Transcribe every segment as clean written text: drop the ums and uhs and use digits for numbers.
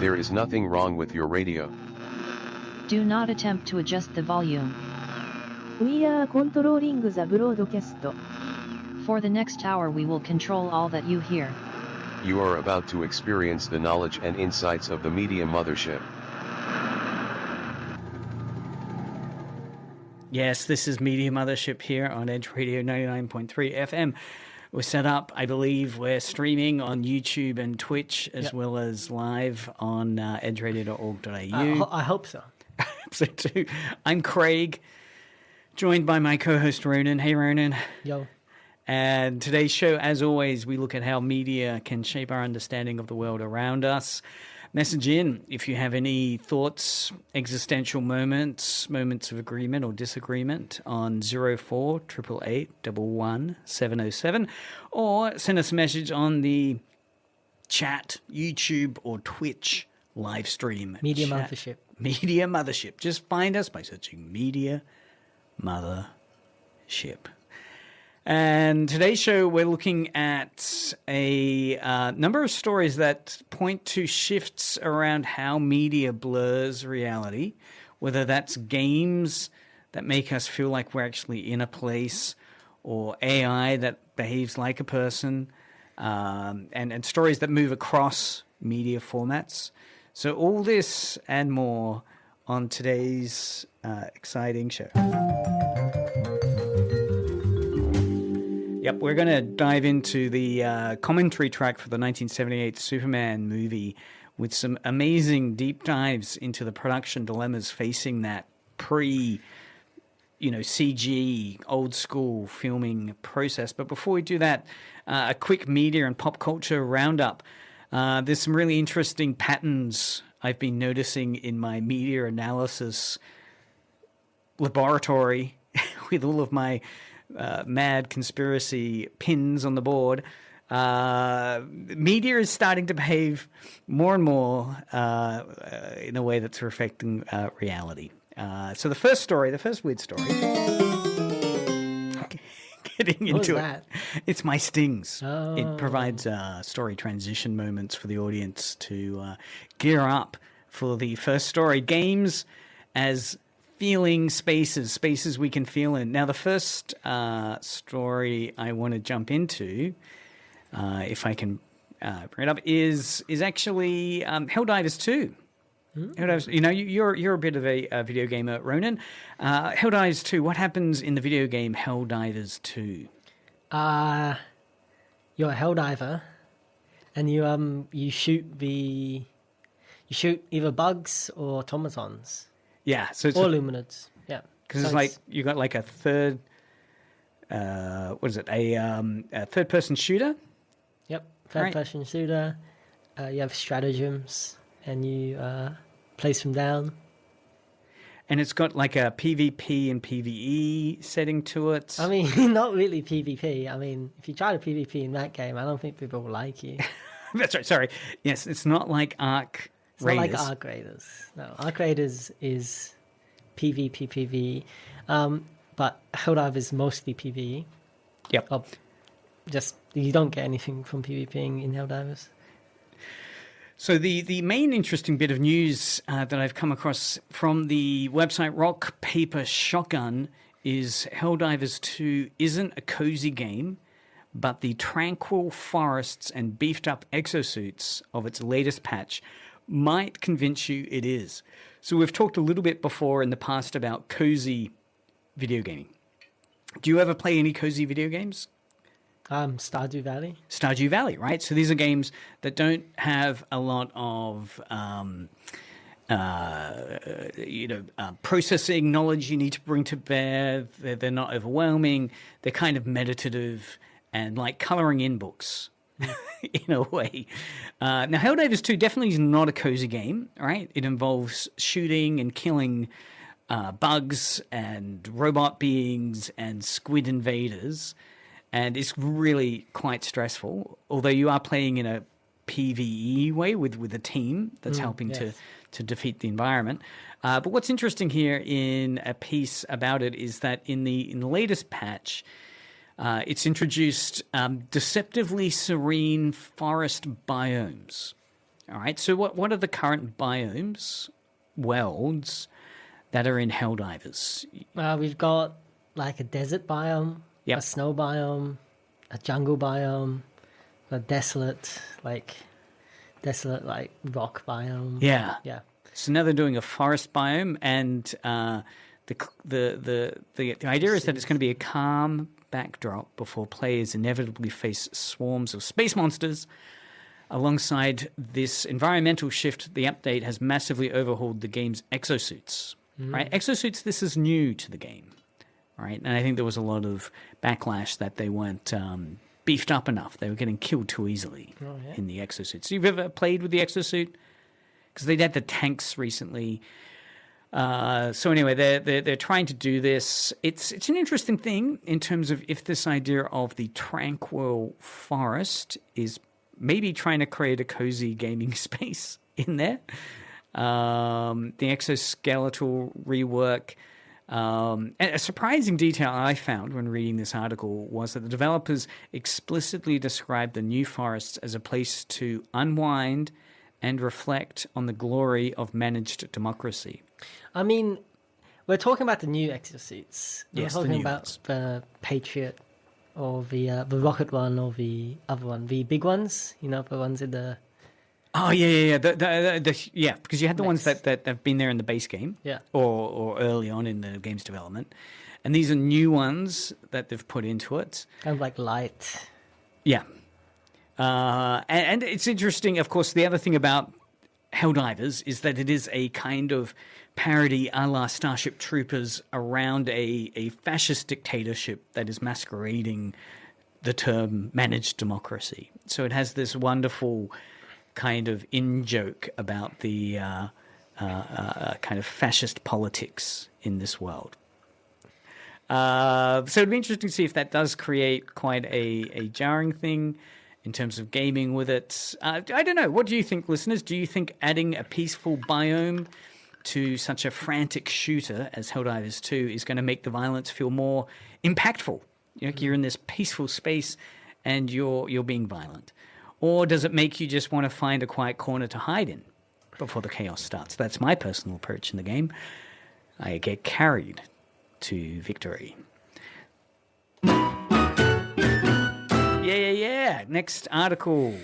There is nothing wrong with your radio. Do not attempt to adjust the volume. We are controlling the broadcast. For the next hour we will control all that you hear. You are about to experience the knowledge and insights of the Media Mothership. Yes, this is Media Mothership here on Edge Radio 99.3 FM. We're set up, I believe, we're streaming on YouTube and Twitch as well as live on edgeradio.org.au. I hope so. So too. I'm Craig, joined by my co-host Ronan. Hey, Ronan. Yo. And today's show, as always, we look at how media can shape our understanding of the world around us. Message in if you have any thoughts, existential moments, moments of agreement or disagreement on 04 888 11 707, or send us a message on the chat, YouTube, or Twitch live stream. Media chat. Mothership. Media Mothership. Just find us by searching Media Mothership. And today's show, we're looking at a number of stories that point to shifts around how media blurs reality, whether that's games that make us feel like we're actually in a place, or AI that behaves like a person, and stories that move across media formats. So all this and more on today's exciting show. Yep, we're going to dive into the commentary track for the 1978 Superman movie with some amazing deep dives into the production dilemmas facing that CG, old school filming process. But before we do that, a quick media and pop culture roundup. There's some really interesting patterns I've been noticing in my media analysis laboratory with all of my mad conspiracy pins on the board. Media is starting to behave more and more in a way that's reflecting reality. So the first weird story, getting into it, it's my stings. Oh. It provides story transition moments for the audience to gear up for the first story. Games as feeling spaces we can feel in. Now, the first story I want to jump into, if I can bring it up, is actually Helldivers 2. Helldivers, you're a bit of a video gamer, Ronan. Helldivers 2. What happens in the video game Helldivers 2? You're a helldiver, and you shoot either bugs or automatons. Yeah, so it's or Luminids, yeah. Because it's like you got like a third, a third-person shooter. Yep, third-person shooter. You have stratagems, and you place them down. And it's got like a PvP and PvE setting to it. I mean, not really PvP. I mean, if you try to PvP in that game, I don't think people will like you. That's right. Sorry. Yes, it's not like Ark. It's not like Ark Raiders. No, Ark Raiders is PvP, but Helldivers is mostly PvE. Yep. Just you don't get anything from PvPing in Helldivers. So the main interesting bit of news that I've come across from the website Rock Paper Shotgun is Helldivers 2 isn't a cozy game, but the tranquil forests and beefed up exosuits of its latest patch might convince you it is. So we've talked a little bit before in the past about cozy video gaming. Do you ever play any cozy video games? Stardew Valley. Stardew Valley, right? So these are games that don't have a lot of processing knowledge you need to bring to bear. They're not overwhelming. They're kind of meditative and like coloring in books. In a way. Now, Helldivers 2 definitely is not a cozy game, right? It involves shooting and killing bugs and robot beings and squid invaders, and it's really quite stressful, although you are playing in a PvE way with a team that's helping to defeat the environment. But what's interesting here in a piece about it is that in the latest patch, it's introduced deceptively serene forest biomes. All right. So what are the current biomes, worlds that are in Helldivers? We've got like a desert biome, Yep. a snow biome, a jungle biome, a desolate like rock biome. Yeah. Yeah. So now they're doing a forest biome, and the idea is that it's going to be a calm backdrop before players inevitably face swarms of space monsters. Alongside this environmental shift, the update has massively overhauled the game's exosuits. Right, exosuits. This is new to the game, right? And I think there was a lot of backlash that they weren't beefed up enough. They were getting killed too easily in the exosuits. You've ever played with the exosuit? Because they did the tanks recently. So anyway, they're trying to do this. It's an interesting thing in terms of if this idea of the tranquil forest is maybe trying to create a cozy gaming space in there. The exoskeletal rework. And a surprising detail I found when reading this article was that the developers explicitly described the new forests as a place to unwind and reflect on the glory of managed democracy. I mean, we're talking about the new exosuits. We're Yes, the talking new about ones. the Patriot or the rocket one or the other one, the big ones. You know, the ones in the Oh yeah. Yeah, because you had the ones Nice. that have been there in the base game, Yeah. or early on in the game's development, and these are new ones that they've put into it. kind of like light. Yeah, and it's interesting. Of course, the other thing about Helldivers is that it is a kind of parody a la Starship Troopers around a fascist dictatorship that is masquerading the term managed democracy. So it has this wonderful kind of in-joke about the kind of fascist politics in this world. So it'd be interesting to see if that does create quite a jarring thing in terms of gaming with it. I don't know. What do you think, listeners? Do you think adding a peaceful biome to such a frantic shooter as Helldivers 2 is going to make the violence feel more impactful? You're in this peaceful space and you're being violent. Or does it make you just want to find a quiet corner to hide in before the chaos starts? That's my personal approach in the game. I get carried to victory. Yeah. Next article.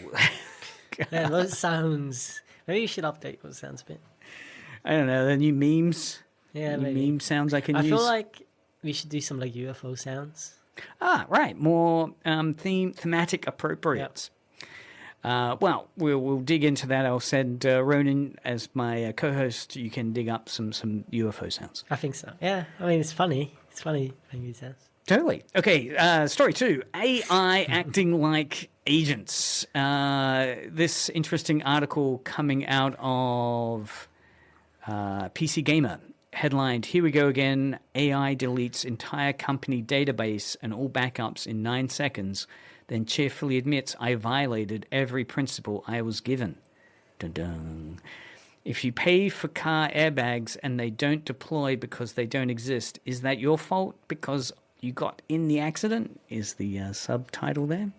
Yeah, those sounds. Maybe you should update those sounds a bit. I don't know, the new memes. Yeah, New maybe. meme sounds I can I use. feel like we should do some like UFO sounds. Right. More thematic appropriate. Well, we'll dig into that. I'll send Ronan as my co-host. You can dig up some UFO sounds. I think so. Yeah, I mean it's funny. It's funny making these sounds. Totally. Okay, story 2. AI acting like agents. This interesting article coming out of PC Gamer. Headlined, "Here we go again. AI deletes entire company database and all backups in 9 seconds, then cheerfully admits I violated every principle I was given. Dun dun. If you pay for car airbags and they don't deploy because they don't exist, is that your fault because you got in the accident?" Is the subtitle there.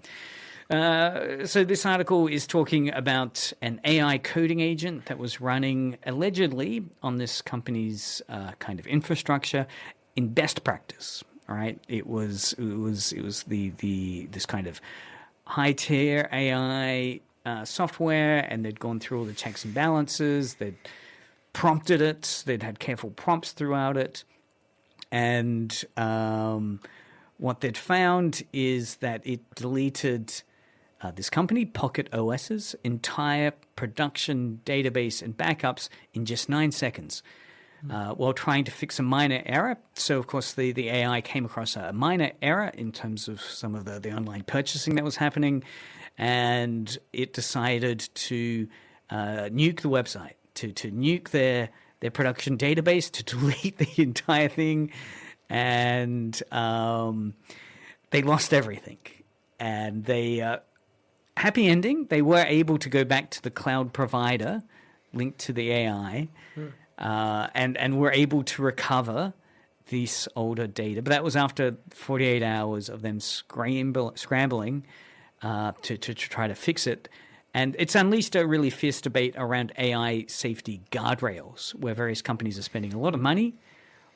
So this article is talking about an AI coding agent that was running allegedly on this company's kind of infrastructure in best practice. All right, it was this kind of high tier AI software, and they'd gone through all the checks and balances. They'd prompted it. They'd had careful prompts throughout it, and what they'd found is that it deleted this company, Pocket OS's entire production database and backups in just 9 seconds while trying to fix a minor error. So, of course, the AI came across a minor error in terms of some of the online purchasing that was happening, and it decided to nuke the website, to nuke their production database, to delete the entire thing, and they lost everything. And they... happy ending. They were able to go back to the cloud provider linked to the AI, and were able to recover this older data. But that was after 48 hours of them scrambling to try to fix it. And it's unleashed a really fierce debate around AI safety guardrails, where various companies are spending a lot of money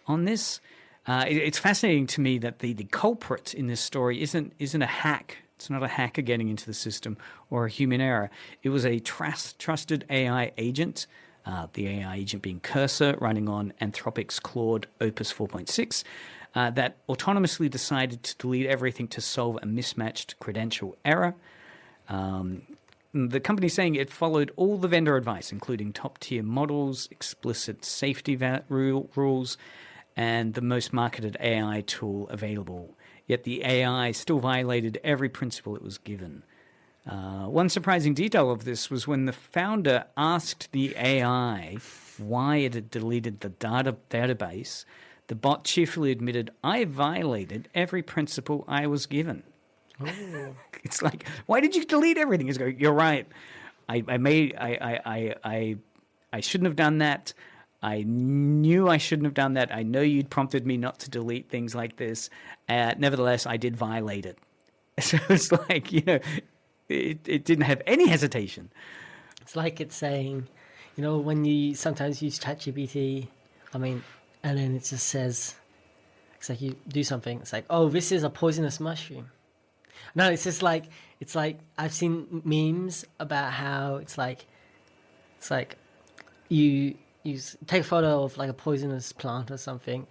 on this. It's fascinating to me that the culprit in this story isn't a hack. It's not a hacker getting into the system or a human error. It was a trusted AI agent, the AI agent being Cursor, running on Anthropic's Claude Opus 4.6, that autonomously decided to delete everything to solve a mismatched credential error. The company's saying it followed all the vendor advice, including top-tier models, explicit safety rules, and the most marketed AI tool available. Yet the AI still violated every principle it was given. One surprising detail of this was when the founder asked the AI why it had deleted the database, the bot cheerfully admitted, "I violated every principle I was given." Oh. It's like, why did you delete everything? He's going, "You're right. I shouldn't have done that. I knew I shouldn't have done that. I know you'd prompted me not to delete things like this. Nevertheless, I did violate it." So it's like, it didn't have any hesitation. It's like it's saying, when you sometimes use ChatGPT, and then it just says, it's like you do something, it's like, "Oh, this is a poisonous mushroom." No, it's just like, I've seen memes about how it's like you take a photo of like a poisonous plant or something,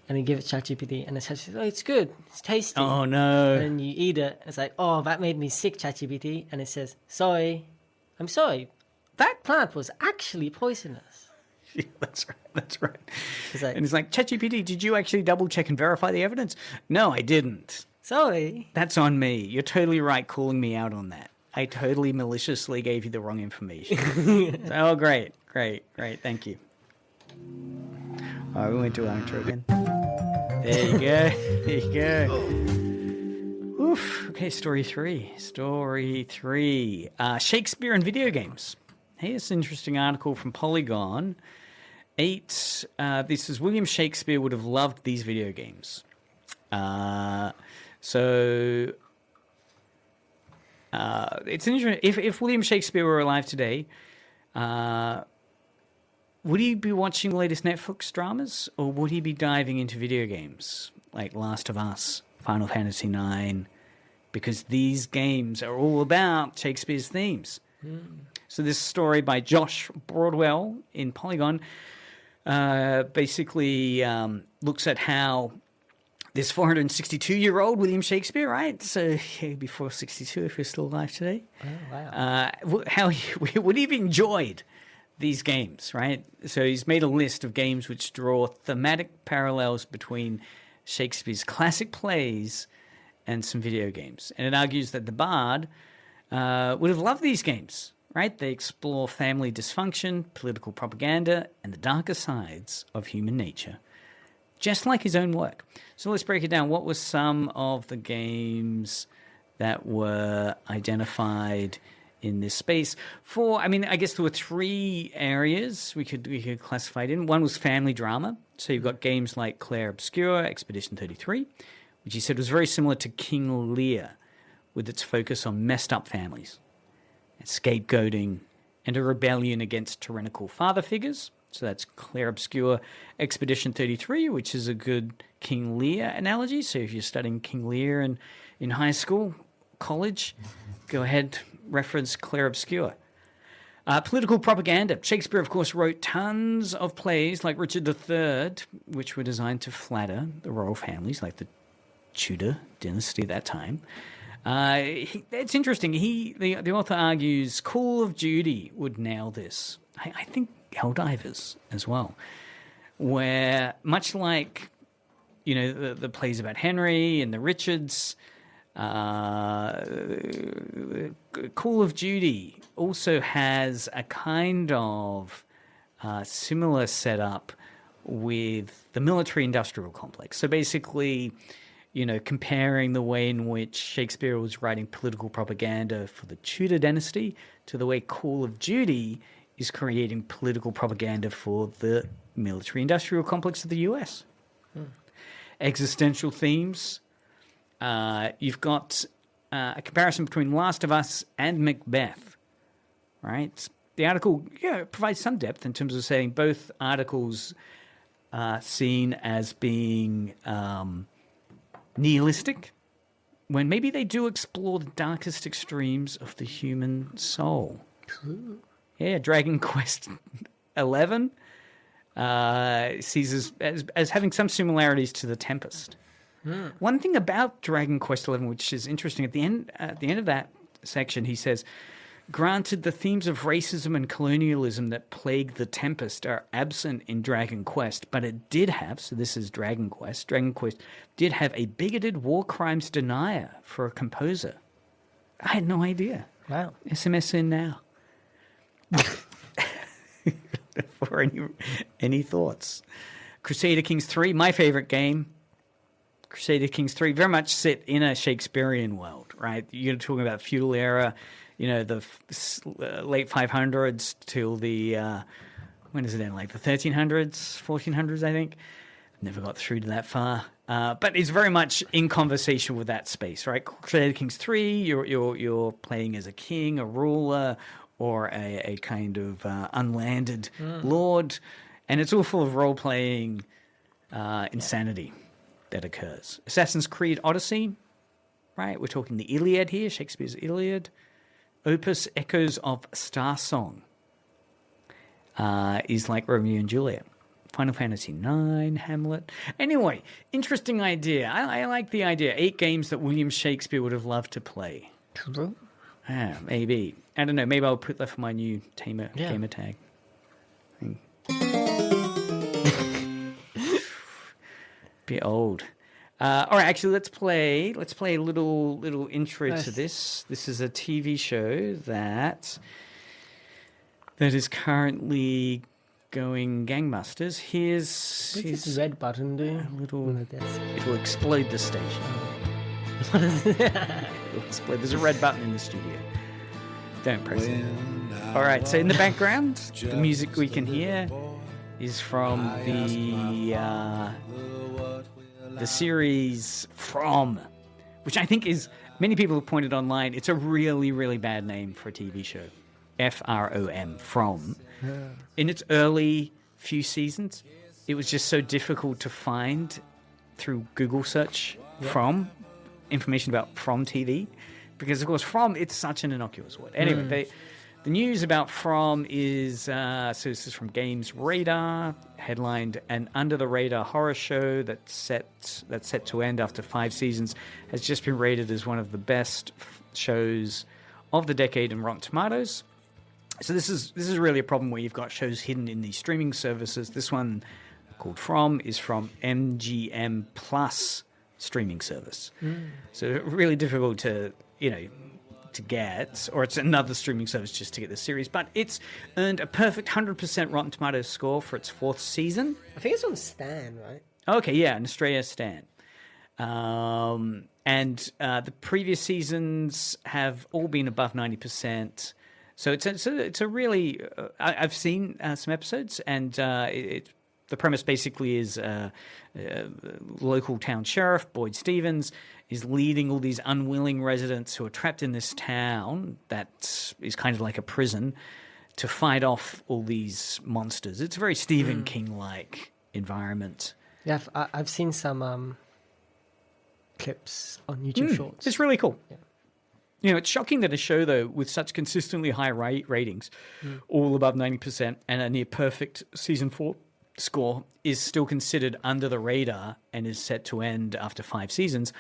and you give it ChatGPT, and it says, "Oh, it's good, it's tasty." Oh no! And then you eat it. It's like, "Oh, that made me sick, ChatGPT," and it says, "Sorry, I'm sorry, that plant was actually poisonous." Yeah, that's right. And it's like, "ChatGPT, did you actually double check and verify the evidence?" "No, I didn't." "Sorry." "That's on me. You're totally right calling me out on that. I totally maliciously gave you the wrong information." Oh, great. Thank you. All right, we went to our intro again. There you go. Oof. Okay, story three. Shakespeare and video games. Here's an interesting article from Polygon. This is William Shakespeare would have loved these video games. So it's interesting. If William Shakespeare were alive today, would he be watching the latest Netflix dramas, or would he be diving into video games like Last of Us, Final Fantasy IX? Because these games are all about Shakespeare's themes. So this story by Josh Broadwell in Polygon basically looks at how this 462-year-old William Shakespeare, right? So he'd be 462 if he was still alive today. Oh, wow. How would he have enjoyed these games, right? So he's made a list of games which draw thematic parallels between Shakespeare's classic plays and some video games. And it argues that the bard would have loved these games, right? They explore family dysfunction, political propaganda, and the darker sides of human nature, just like his own work. So let's break it down. What were some of the games that were identified in this space? I guess there were three areas we could classify it in. One was family drama. So you've got games like Claire Obscure, Expedition 33, which he said was very similar to King Lear, with its focus on messed up families, and scapegoating, and a rebellion against tyrannical father figures. So that's Claire Obscure, Expedition 33, which is a good King Lear analogy. So if you're studying King Lear in high school, college, go ahead, reference Claire Obscure. Political propaganda. Shakespeare, of course, wrote tons of plays like Richard III, which were designed to flatter the royal families, like the Tudor dynasty at that time. It's interesting. The author argues Call of Duty would nail this. I think Helldivers as well, where much like the plays about Henry and the Richards, Call of Duty also has a kind of similar setup with the military-industrial complex. So basically, comparing the way in which Shakespeare was writing political propaganda for the Tudor dynasty to the way Call of Duty is creating political propaganda for the military-industrial complex of the US. Existential themes. You've got a comparison between Last of Us and Macbeth, right? The article provides some depth in terms of saying both articles are seen as being nihilistic, when maybe they do explore the darkest extremes of the human soul. Yeah, Dragon Quest 11 sees as having some similarities to The Tempest. One thing about Dragon Quest 11, which is interesting, at the end of that section, he says, granted, the themes of racism and colonialism that plague The Tempest are absent in Dragon Quest, but it did have, so this is Dragon Quest did have a bigoted war crimes denier for a composer. I had no idea. Wow. SMS in now. For any thoughts? Crusader Kings 3, my favorite game. Crusader Kings 3 very much sit in a Shakespearean world, right? You're talking about feudal era, the late 500s till the, when does it end? Like the 1300s, 1400s, I think. Never got through to that far. But it's very much in conversation with that space, right? Crusader Kings 3, you're playing as a king, a ruler, or a kind of unlanded lord. And it's all full of role-playing insanity that occurs. Assassin's Creed Odyssey, right? We're talking the Iliad here, Shakespeare's Iliad. Opus Echoes of Star Song is like Romeo and Juliet. Final Fantasy IX, Hamlet. Anyway, interesting idea. I like the idea. 8 games that William Shakespeare would have loved to play. True. Maybe. I don't know. Maybe I'll put that for my new gamer tag. Bit old. All right, actually, let's play a little intro to this. This is a TV show that is currently going gangbusters. Here's this red button do? It'll explode the station. It'll explode. There's a red button in the studio. Don't press it. All right, so in the background, the music we can hear is from the series From, which I think is, many people have pointed online, it's a really, really bad name for a TV show. F-R-O-M, From. In its early few seasons, it was just so difficult to find through Google search From, information about From TV, because of course From, it's such an innocuous word. Anyway, the news about From is, so this is from Games Radar, headlined, an under-the-radar horror show that's set to end after 5 seasons, has just been rated as one of the best shows of the decade in Rotten Tomatoes. So this is really a problem where you've got shows hidden in these streaming services. This one, called From, is from MGM Plus streaming service. So really difficult to get, or it's another streaming service just to get the series, but it's earned a perfect 100% Rotten Tomatoes score for its 4th season. I think it's on Stan, right? Okay, yeah, in Australia, Stan. And the previous seasons have all been above 90%. So it's a really... I've seen some episodes, and the premise basically is local town sheriff, Boyd Stevens, is leading all these unwilling residents who are trapped in this town that is kind of like a prison to fight off all these monsters. It's a very Stephen King-like environment. Yeah, I've seen some clips on YouTube Shorts. It's really cool. Yeah. It's shocking that a show, though, with such consistently high ratings, all above 90%, and a near-perfect Season 4 score, is still considered under the radar and is set to end after 5 seasons,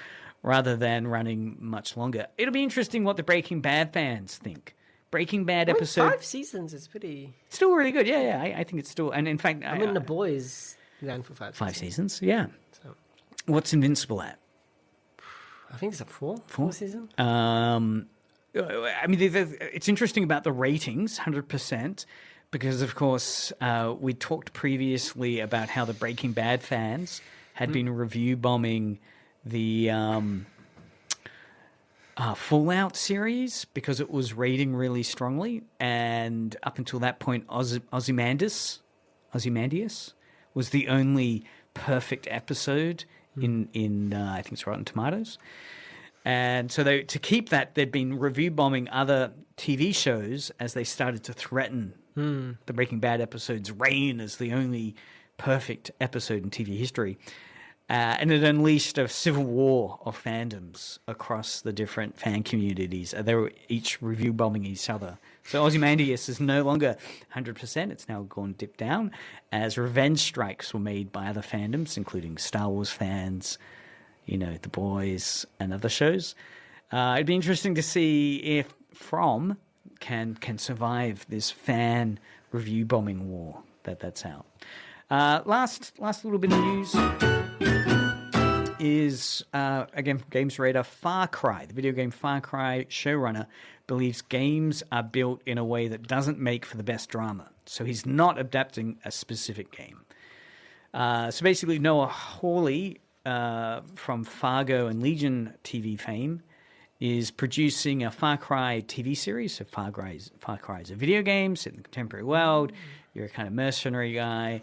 rather than running much longer. It'll be interesting what the Breaking Bad fans think. Breaking Bad episode... 5 seasons is pretty... Still really good, yeah. I think it's still... And in fact... The Boys ran for 5 seasons. 5 seasons, yeah. So, what's Invincible at? I think it's a 4 season. It's interesting about the ratings, 100%, because, of course, we talked previously about how the Breaking Bad fans had been review bombing the Fallout series because it was rating really strongly, and up until that point, Ozymandias was the only perfect episode in I think it's Rotten Tomatoes. And so to keep that, they'd been review bombing other TV shows as they started to threaten the Breaking Bad episode's reign as the only perfect episode in TV history. And it unleashed a civil war of fandoms across the different fan communities. They were each review bombing each other. So Ozymandias is no longer 100%. It's now gone dipped down as revenge strikes were made by other fandoms, including Star Wars fans, The Boys, and other shows. It'd be interesting to see if From can survive this fan review bombing war that's out. Last little bit of news is, again, from Games Radar, Far Cry. The video game Far Cry showrunner believes games are built in a way that doesn't make for the best drama. So he's not adapting a specific game. So basically, Noah Hawley from Fargo and Legion TV fame is producing a Far Cry TV series. So Far Cry is a video game set in the contemporary world. You're a kind of mercenary guy.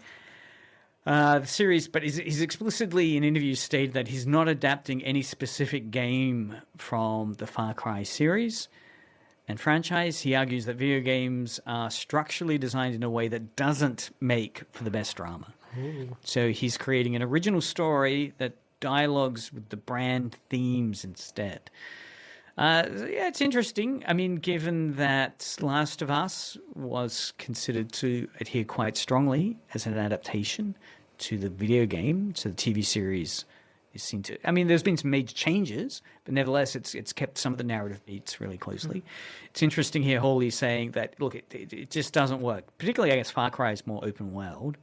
The series, but he's explicitly in interviews stated that he's not adapting any specific game from the Far Cry series and franchise. He argues that video games are structurally designed in a way that doesn't make for the best drama. Ooh. So he's creating an original story that dialogues with the brand themes instead. Yeah, it's interesting. I mean, given that Last of Us was considered to adhere quite strongly as an adaptation to the video game, to the TV series is seen to... I mean, there's been some major changes, but nevertheless, it's kept some of the narrative beats really closely. It's interesting here, Hawley saying that, look, it just doesn't work. Particularly, I guess, Far Cry is more open world.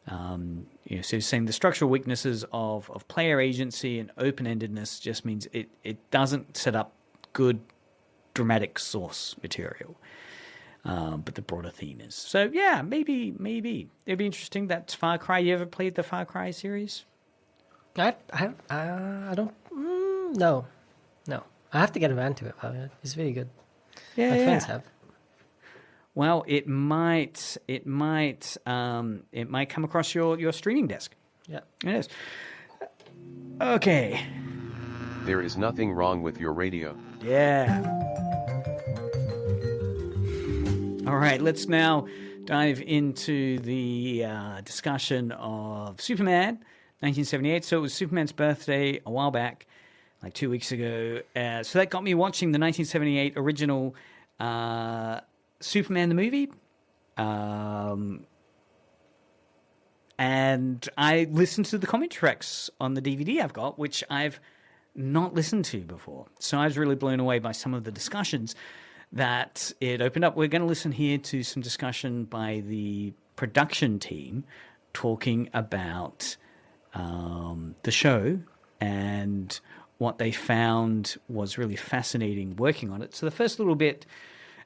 So saying the structural weaknesses of player agency and open-endedness just means it doesn't set up good dramatic source material, but the broader theme is. So yeah, maybe it'd be interesting. That's Far Cry. You ever played the Far Cry series? I don't. No. I have to get around to it. It's really good. Yeah, my friends have. Well, it might come across your streaming desk. Yeah, it is. Okay. There is nothing wrong with your radio. Yeah. All right, let's now dive into the discussion of Superman, 1978. So it was Superman's birthday a while back, like 2 weeks ago. So that got me watching the 1978 original Superman the movie. And I listened to the comic tracks on the DVD I've got, which I've not listened to before. So I was really blown away by some of the discussions that it opened up. We're going to listen here to some discussion by the production team talking about the show and what they found was really fascinating working on it. So the first little bit,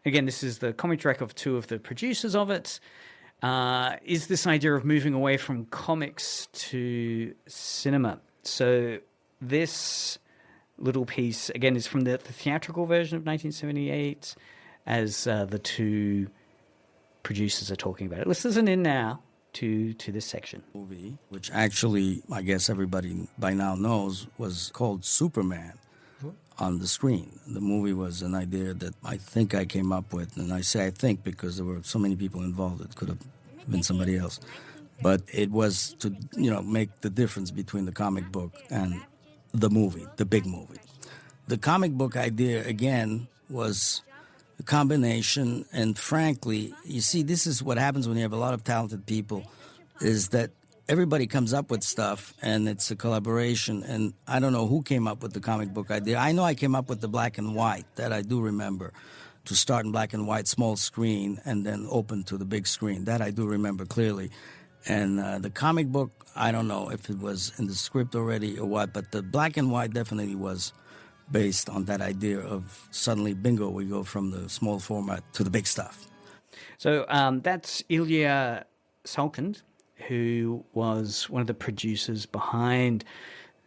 again, this is the comic track of two of the producers of it, is this idea of moving away from comics to cinema. So this little piece, again, is from the theatrical version of 1978, as the two producers are talking about it. Let's listen in now to this section. Movie, which actually, I guess everybody by now knows, was called Superman on the screen. The movie was an idea that I think I came up with, and I say I think because there were so many people involved. It could have been somebody else. But it was to, make the difference between the comic book and the movie, the big movie. The comic book idea, again, was a combination, and frankly, you see, this is what happens when you have a lot of talented people, is that everybody comes up with stuff, and it's a collaboration, and I don't know who came up with the comic book idea. I know I came up with the black and white, that I do remember, to start in black and white, small screen, and then open to the big screen. That I do remember clearly. And the comic book, I don't know if it was in the script already or what, but the black and white definitely was based on that idea of suddenly, bingo, we go from the small format to the big stuff. So that's Ilya Salkind, who was one of the producers behind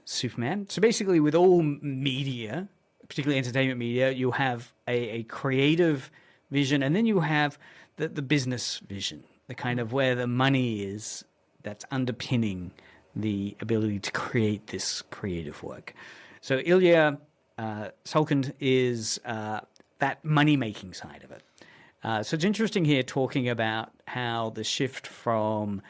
Superman. So basically with all media, particularly entertainment media, you have a creative vision, and then you have the business vision, the kind of where the money is that's underpinning the ability to create this creative work. So Ilya Salkind is that money-making side of it. So it's interesting here talking about how the shift from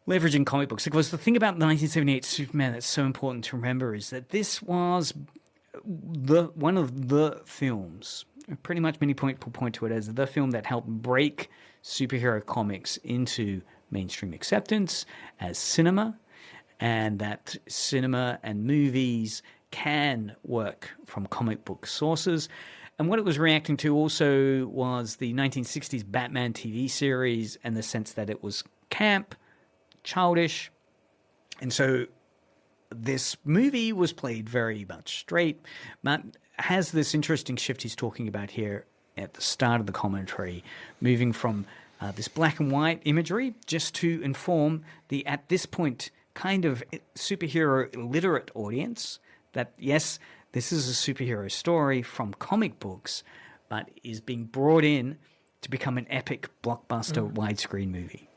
leveraging comic books, because the thing about the 1978 Superman that's so important to remember is that this was one of the films, pretty much many people point to it as the film that helped break superhero comics into mainstream acceptance as cinema, and that cinema and movies can work from comic book sources. And what it was reacting to also was the 1960s Batman TV series and the sense that it was camp, childish. And so this movie was played very much straight, but has this interesting shift he's talking about here at the start of the commentary, moving from this black and white imagery just to inform the, at this point, kind of superhero illiterate audience that, yes, this is a superhero story from comic books, but is being brought in to become an epic blockbuster widescreen movie.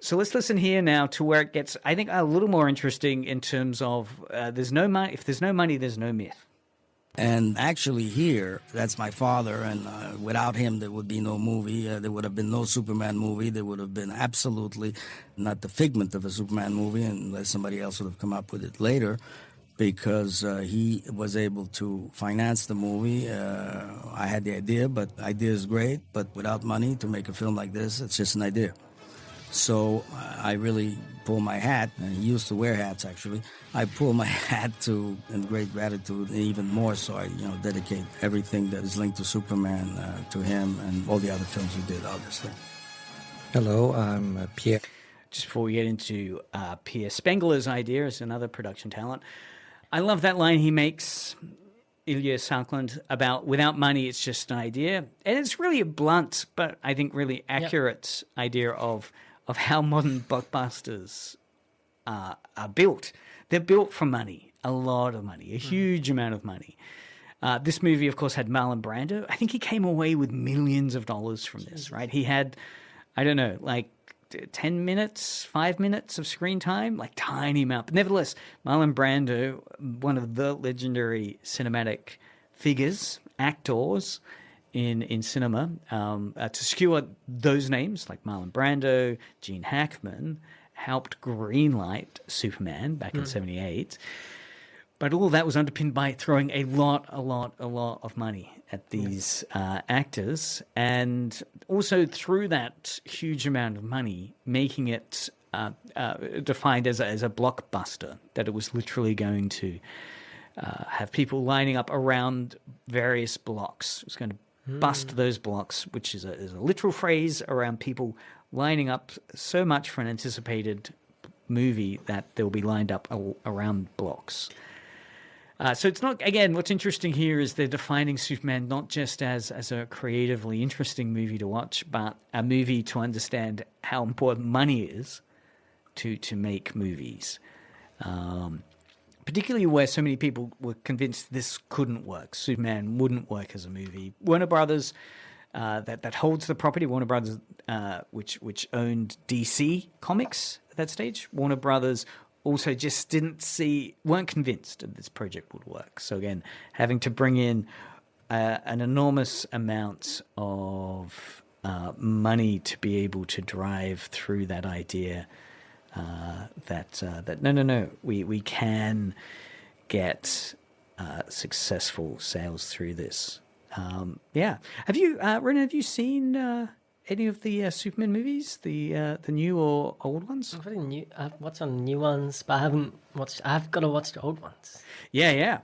So let's listen here now to where it gets, I think, a little more interesting in terms of there's no money. If there's no money, there's no myth. And actually here, that's my father, and without him there would be no movie. There would have been no Superman movie. There would have been absolutely not the figment of a Superman movie unless somebody else would have come up with it later, because he was able to finance the movie. I had the idea, but idea is great, but without money to make a film like this, it's just an idea. So I really pull my hat, and he used to wear hats actually. I pull my hat to, in great gratitude, and even more so I dedicate everything that is linked to Superman to him and all the other films he did, obviously. Hello, I'm Pierre. Just before we get into Pierre Spengler's idea as another production talent, I love that line he makes, Ilya Salkind, about without money, it's just an idea. And it's really a blunt, but I think really accurate idea of how modern blockbusters are built. They're built from money, a lot of money, a huge amount of money. This movie, of course, had Marlon Brando. I think he came away with millions of dollars from this, right? He had, I don't know, like 10 minutes, 5 minutes of screen time, like tiny amount. But nevertheless, Marlon Brando, one of the legendary cinematic figures, actors in cinema, to skewer those names like Marlon Brando, Gene Hackman, helped greenlight Superman back in 78. But all that was underpinned by throwing a lot of money at these actors, and also through that huge amount of money, making it defined as a blockbuster, that it was literally going to have people lining up around various blocks. It was going to bust those blocks, which is a literal phrase around people lining up so much for an anticipated movie that they'll be lined up around blocks. So it's not, again, what's interesting here is they're defining Superman not just as a creatively interesting movie to watch, but a movie to understand how important money is to make movies. Particularly where so many people were convinced this couldn't work. Superman wouldn't work as a movie. Warner Brothers, that holds the property, Warner Brothers, which owned DC Comics at that stage, Warner Brothers also just weren't convinced that this project would work. So again, having to bring in an enormous amount of money to be able to drive through that idea that no, we can get successful sales through this. Have you, Renan, have you seen any of the Superman movies, the new or old ones? I've watched some new ones, but I haven't watched. I've got to watch the old ones. Yeah.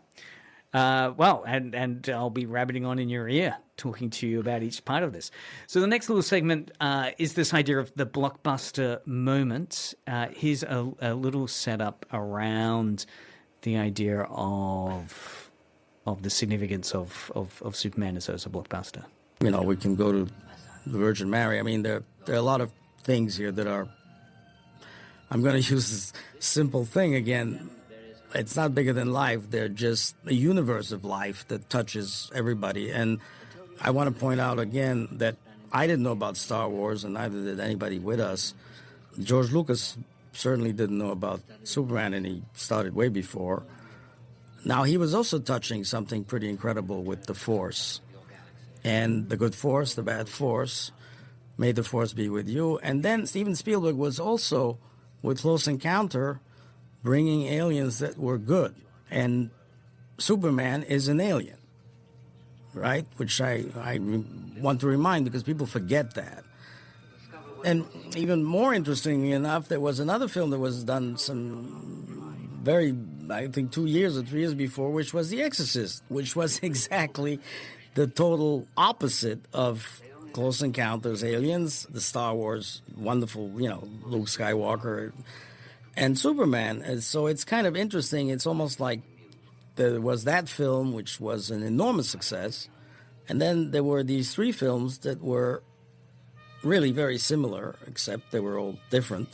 Well, and I'll be rabbiting on in your ear, talking to you about each part of this. So the next little segment is this idea of the blockbuster moment. Here's a little setup around the idea of the significance of Superman as a blockbuster. We can go to the Virgin Mary. I mean, there are a lot of things here that are, I'm going to use this simple thing again. It's not bigger than life. They're just a universe of life that touches everybody. And I want to point out again that I didn't know about Star Wars, and neither did anybody with us. George Lucas certainly didn't know about Superman, and he started way before. Now, he was also touching something pretty incredible with the Force. And the good force, the bad force, may the force be with you. And then Steven Spielberg was also, with Close Encounter, bringing aliens that were good. And Superman is an alien, right? Which I want to remind, because people forget that. And even more interestingly enough, there was another film that was done I think 2 years or 3 years before, which was The Exorcist, which was exactly the total opposite of Close Encounters, Aliens, the Star Wars, wonderful, Luke Skywalker, and Superman. And so it's kind of interesting. It's almost like there was that film, which was an enormous success, and then there were these 3 films that were really very similar, except they were all different.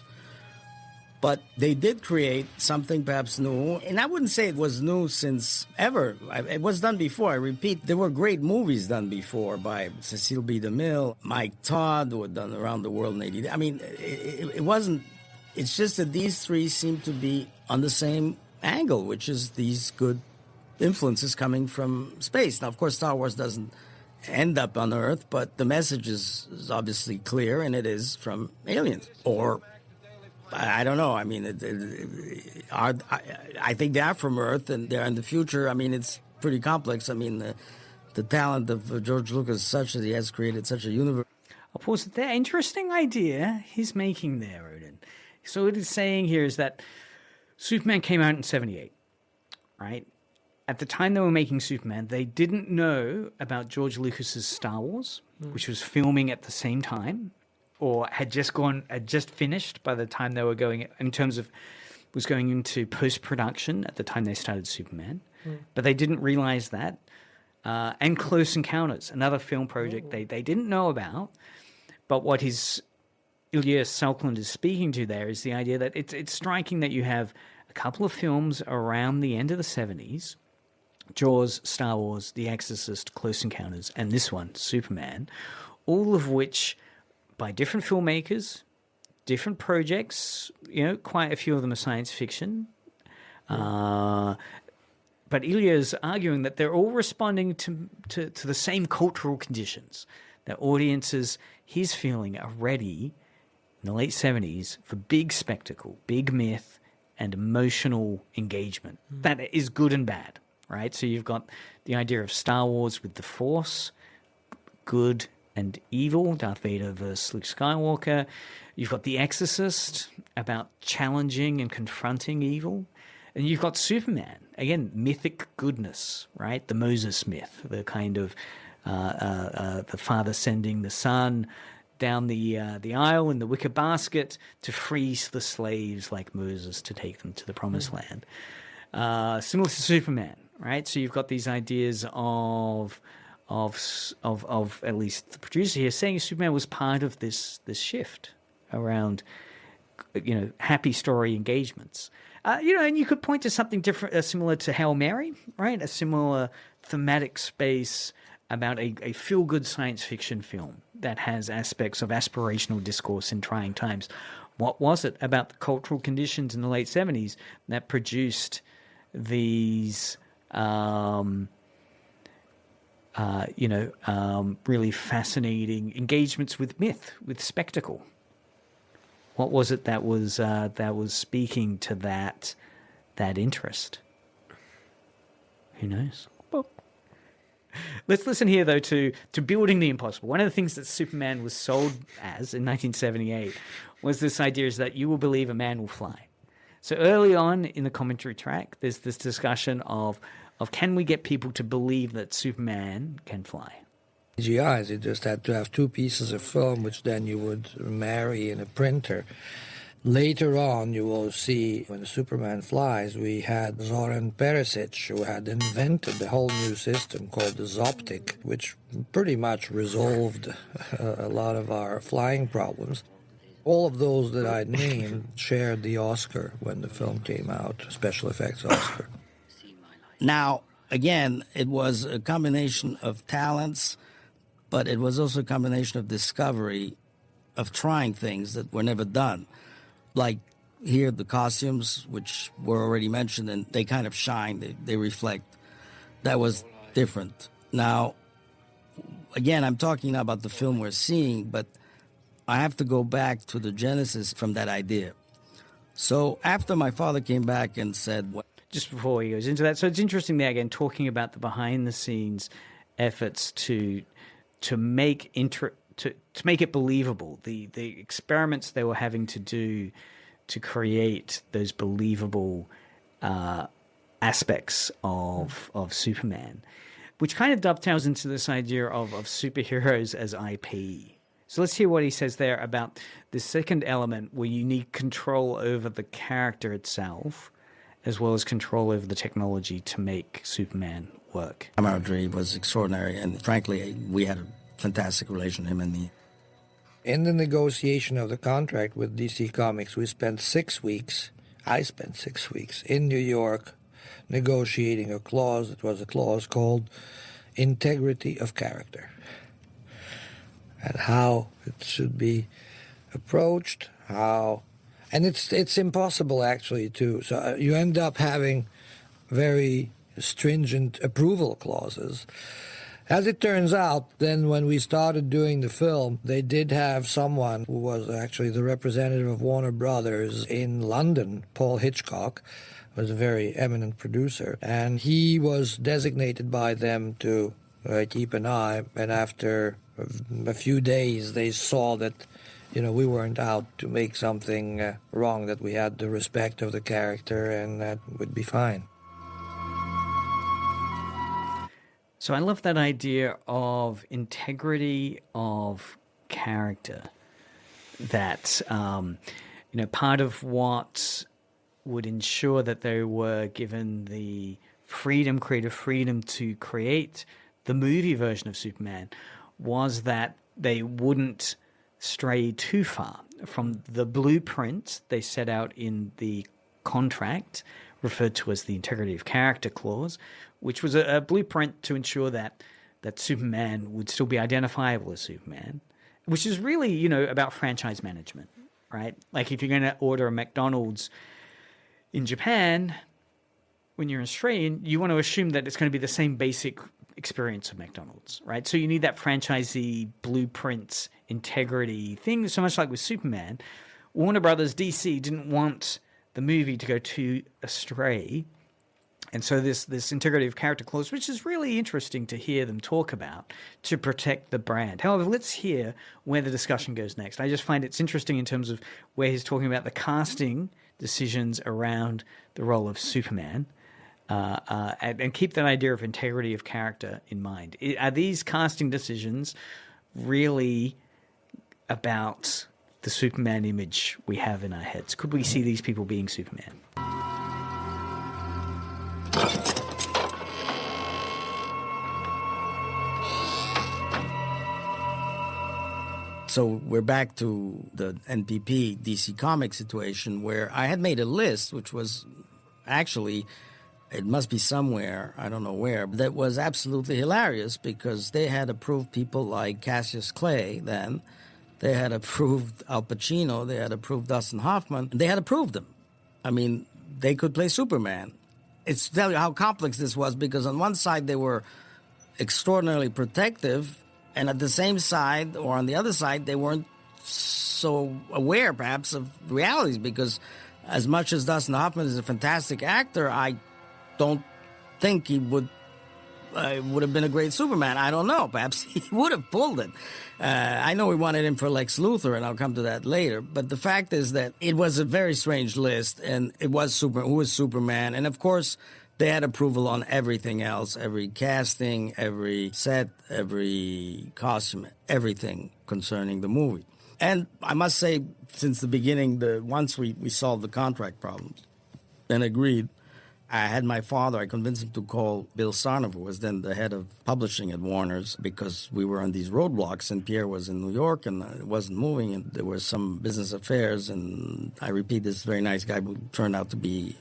But they did create something perhaps new. And I wouldn't say it was new since ever. It was done before. I repeat, there were great movies done before by Cecil B. DeMille, Mike Todd, who had done Around the World in 80. I mean, it wasn't... It's just that these 3 seem to be on the same angle, which is these good influences coming from space. Now, of course, Star Wars doesn't end up on Earth, but the message is obviously clear, and it is from aliens. Or... I don't know. I mean, I think they are from Earth, and they're in the future. I mean, it's pretty complex. I mean, the talent of George Lucas is such that he has created such a universe. I'll pause it there. Interesting idea he's making there, Odin. So what he's saying here is that Superman came out in 78, right? At the time they were making Superman, they didn't know about George Lucas's Star Wars, which was filming at the same time, or had just finished by the time they were going into post-production at the time they started Superman. But they didn't realize that. And Close Encounters, another film project they didn't know about. But what Ilya Salkind is speaking to there is the idea that it's striking that you have a couple of films around the end of the 70s, Jaws, Star Wars, The Exorcist, Close Encounters, and this one, Superman, all of which... by different filmmakers, different projects, quite a few of them are science fiction. But Ilya is arguing that they're all responding to the same cultural conditions, that audiences, he's feeling, are ready in the late 70s for big spectacle, big myth, and emotional engagement. That is good and bad, right? So you've got the idea of Star Wars with the Force, good and evil, Darth Vader versus Luke Skywalker. You've got The Exorcist, about challenging and confronting evil. And you've got Superman, again, mythic goodness, right? The Moses myth, the kind of the father sending the son down the aisle in the wicker basket to free the slaves like Moses to take them to the promised land. Similar to Superman, right? So you've got these ideas of at least the producer here saying Superman was part of this shift around, happy story engagements. And you could point to something different, similar to Hail Mary, right? A similar thematic space about a feel-good science fiction film that has aspects of aspirational discourse in trying times. What was it about the cultural conditions in the late 70s that produced these... really fascinating engagements with myth, with spectacle? What was it that was speaking to that interest? Who knows? Well, let's listen here, though, to Building the Impossible. One of the things that Superman was sold as in 1978 was this idea is that you will believe a man will fly. So early on in the commentary track, there's this discussion of can we get people to believe that Superman can fly? CGIs, you just had to have 2 pieces of film, which then you would marry in a printer. Later on, you will see when Superman flies, we had Zoran Perisic, who had invented a whole new system called the Zoptic, which pretty much resolved a lot of our flying problems. All of those that I named shared the Oscar when the film came out, special effects Oscar. Now, again, it was a combination of talents, but it was also a combination of discovery, of trying things that were never done. Like here the costumes, which were already mentioned, and they kind of shine, they reflect. That was different. Now, again, I'm talking about the film we're seeing, but I have to go back to the genesis from that idea. So after my father came back and said, just before he goes into that, so it's interesting there again, talking about the behind-the-scenes efforts to make it believable, the experiments they were having to do to create those believable aspects of Superman, which kind of dovetails into this idea of superheroes as IP. So let's hear what he says there about the second element, where you need control over the character itself, as well as control over the technology to make Superman work. camaraderie was extraordinary, and frankly, we had a fantastic relation, him and me. In the negotiation of the contract with DC Comics, we spent 6 weeks, I spent 6 weeks in New York negotiating a clause. It was a clause called integrity of character, and how it should be approached, and it's impossible actually to, so you end up having very stringent approval clauses. As it turns out, then when we started doing the film, they did have someone who was actually the representative of Warner Brothers in London, Paul Hitchcock, was a very eminent producer, and he was designated by them to keep an eye, and after a few days they saw that we weren't out to make something wrong, that we had the respect of the character, and that would be fine. So I love that idea of integrity of character, that, part of what would ensure that they were given the creative freedom to create the movie version of Superman was that they wouldn't stray too far from the blueprint they set out in the contract, referred to as the integrity of character clause, which was a blueprint to ensure that Superman would still be identifiable as Superman, which is really, about franchise management, right? Like if you're going to order a McDonald's in Japan, when you're Australian, you want to assume that it's going to be the same basic experience of McDonald's, right? So you need that franchisee blueprint integrity thing, so much like with Superman. Warner Brothers, DC didn't want the movie to go too astray. And so this integrity of character clause, which is really interesting to hear them talk about to protect the brand. However, let's hear where the discussion goes next. I just find it's interesting in terms of where he's talking about the casting decisions around the role of Superman, and keep that idea of integrity of character in mind. Are these casting decisions really about the Superman image we have in our heads? Could we see these people being Superman? So we're back to the NPP DC Comics situation, where I had made a list, which was actually, it must be somewhere, I don't know where, but that was absolutely hilarious, because they had approved people like Cassius Clay then. They had approved Al Pacino. They had approved Dustin Hoffman. They had approved them. I mean, they could play Superman. It's to tell you how complex this was, because on one side they were extraordinarily protective, and at the same side, or on the other side, they weren't so aware, perhaps, of realities, because as much as Dustin Hoffman is a fantastic actor, I don't think he would have been a great Superman. I don't know. Perhaps he would have pulled it. I know we wanted him for Lex Luthor, and I'll come to that later. But the fact is that it was a very strange list, and it was who was Superman. And, of course, they had approval on everything else, every casting, every set, every costume, everything concerning the movie. And I must say, since the beginning, once we solved the contract problems and agreed, I had my father, I convinced him to call Bill Sarnoff, who was then the head of publishing at Warner's, because we were on these roadblocks, and Pierre was in New York, and it wasn't moving, and there were some business affairs, and I repeat, this very nice guy who turned out to be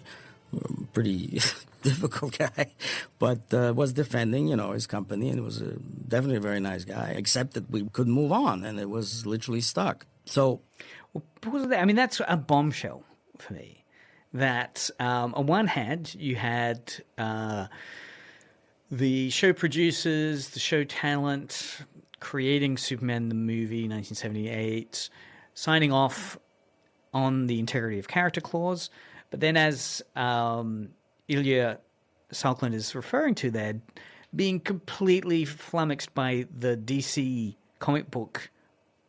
a pretty difficult guy, but was defending, his company, and it was definitely a very nice guy, except that we couldn't move on, and it was literally stuck. So, well, that's a bombshell for me. That on one hand, you had the show producers, the show talent, creating Superman the movie, 1978, signing off on the integrity of character clause. But then as Ilya Salkind is referring to there, being completely flummoxed by the DC comic book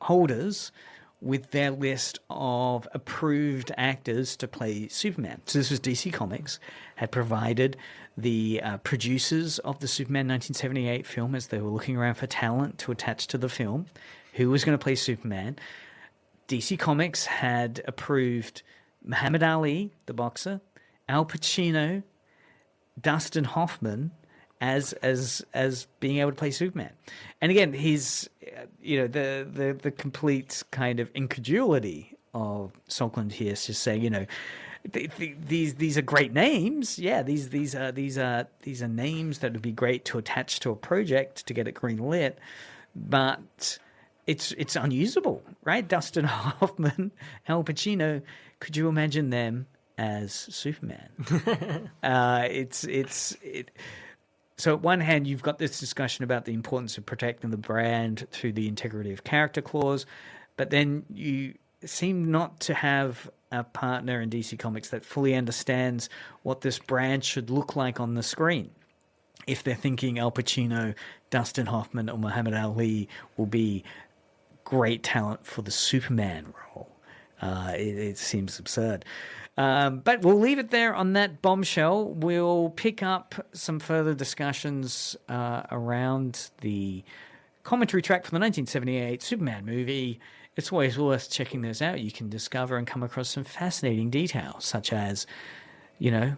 holders with their list of approved actors to play Superman. So this was DC Comics, had provided the producers of the Superman 1978 film, as they were looking around for talent to attach to the film, who was going to play Superman. DC Comics had approved Muhammad Ali, the boxer, Al Pacino, Dustin Hoffman, as being able to play Superman. And again, he's the complete kind of incredulity of Salkind here is just saying, these are great names. Yeah, these are names that would be great to attach to a project to get it green lit, but it's unusable, right? Dustin Hoffman, Al Pacino, could you imagine them as Superman? So at one hand, you've got this discussion about the importance of protecting the brand through the integrity of character clause, but then you seem not to have a partner in DC Comics that fully understands what this brand should look like on the screen. If they're thinking Al Pacino, Dustin Hoffman, or Muhammad Ali will be great talent for the Superman role, it seems absurd. But we'll leave it there on that bombshell. We'll pick up some further discussions around the commentary track for the 1978 Superman movie. It's always worth checking those out. You can discover and come across some fascinating details, such as, Al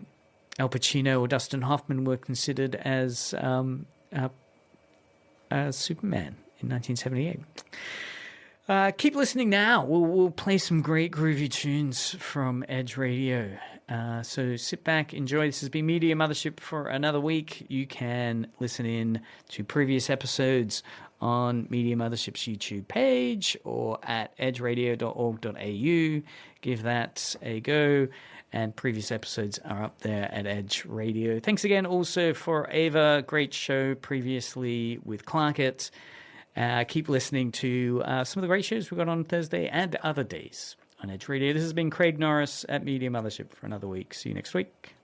Pacino or Dustin Hoffman were considered as Superman in 1978. Keep listening now. We'll play some great groovy tunes from Edge Radio. So sit back, enjoy. This has been Media Mothership for another week. You can listen in to previous episodes on Media Mothership's YouTube page or at edgeradio.org.au. Give that a go. And previous episodes are up there at Edge Radio. Thanks again also for Ava. Great show previously with Clarkett. Keep listening to some of the great shows we've got on Thursday and other days on Edge Radio. This has been Craig Norris at Media Mothership for another week. See you next week.